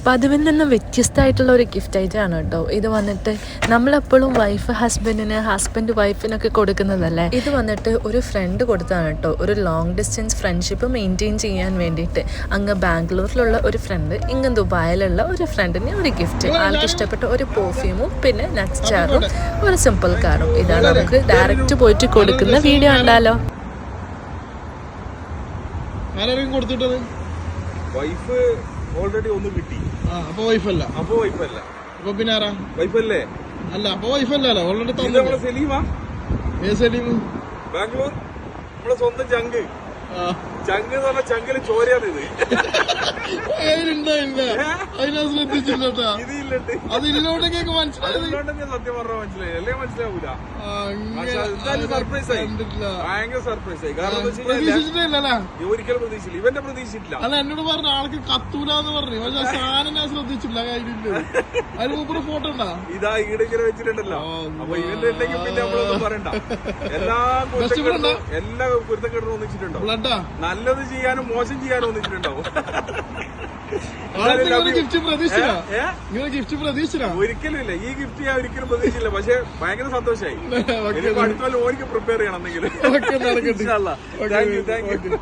പതിവിൽ നിന്നും വ്യത്യസ്തമായിട്ടുള്ള ഒരു ഗിഫ്റ്റ് ഐറ്റമാണ് കേട്ടോ ഇത്. വന്നിട്ട് നമ്മളെപ്പോഴും വൈഫ് ഹസ്ബൻഡിന്, ഹസ്ബൻഡ് വൈഫിനൊക്കെ കൊടുക്കുന്നതല്ലേ. ഇത് വന്നിട്ട് ഒരു ഫ്രണ്ട് കൊടുത്താണ് കേട്ടോ. ഒരു ലോങ് ഡിസ്റ്റൻസ് ഫ്രണ്ട്ഷിപ്പ് മെയിൻറ്റെയിൻ ചെയ്യാൻ വേണ്ടിയിട്ട് അങ്ങ് ബാംഗ്ലൂരിലുള്ള ഒരു ഫ്രണ്ട്, ഇങ്ങ് ദുബായിലുള്ള ഒരു ഫ്രണ്ടിന് ഒരു ഗിഫ്റ്റ്. ആൾക്ക് ഇഷ്ടപ്പെട്ട ഒരു പെർഫ്യൂമും പിന്നെ നട്ട്സ് ചാറും ഒരു സിമ്പിൾ കാറും. ഇതാണ് നമുക്ക് ഡയറക്റ്റ് പോയിട്ട് കൊടുക്കുന്ന വീഡിയോ കണ്ടാലോ. വൈഫ് ഓൾറെഡി ഒന്ന് കിട്ടി. അപ്പൊ വൈഫല്ല. അപ്പൊ പിന്നെ ആരാ? വൈഫല്ലേ? അല്ല, അപ്പൊ വൈഫല്ലല്ലോ. ഓൾറെഡി സലീമാ? സലീം ബാംഗ്ലൂർ നമ്മളെ സ്വന്തം ചങ്ക്. ചങ്ക് എന്ന് പറഞ്ഞാൽ ചങ്കില് ചോരയാണ് ഇത്. അതിനെ ശ്രദ്ധിച്ചില്ലട്ടാ. ഇതില്ലണ്ട്. അതില്ലോണ്ടൊക്കെ മനസ്സിലായി. സത്യം പറഞ്ഞാൽ മനസ്സിലായി. അല്ലേ മനസ്സിലാവൂല. സർപ്രൈസ് ആയി, ഭയങ്കര സർപ്രൈസ് ആയി. കാരണം ഒരിക്കലും പ്രതീക്ഷിച്ചില്ല. ഇവന്റെ പ്രതീക്ഷിച്ചില്ല. അല്ല, എന്നോട് പറഞ്ഞ ആൾക്ക് കത്തൂലെന്ന് പറഞ്ഞു. പക്ഷെ സാധനം ഞാൻ ശ്രദ്ധിച്ചില്ല. കഴിഞ്ഞില്ല. അതിന് മുമ്പ് ഫോട്ടോ ഉണ്ടാ ഇതാ ഈടെ ഇങ്ങനെ വെച്ചിട്ടുണ്ടല്ലോ. അപ്പൊ ഇവന്റെ ഉണ്ടെങ്കിൽ പിന്നെ നമ്മളൊന്നും പറയണ്ട. എല്ലാ കുരുത്തക്കെട്ടും ഒന്നിച്ചിട്ടുണ്ടോ? നല്ലത് ചെയ്യാനും മോശം ചെയ്യാനും ഒന്നിച്ചിട്ടുണ്ടാവും. ഒരിക്കലും ഇല്ല. ഈ ഗിഫ്റ്റ് ഞാൻ ഒരിക്കലും പ്രതീക്ഷിച്ചില്ല. പക്ഷെ ഭയങ്കര സന്തോഷമായി. അടുത്ത ഓർക്ക് പ്രിപ്പയർ ചെയ്യണം എന്തെങ്കിലും. Thank you.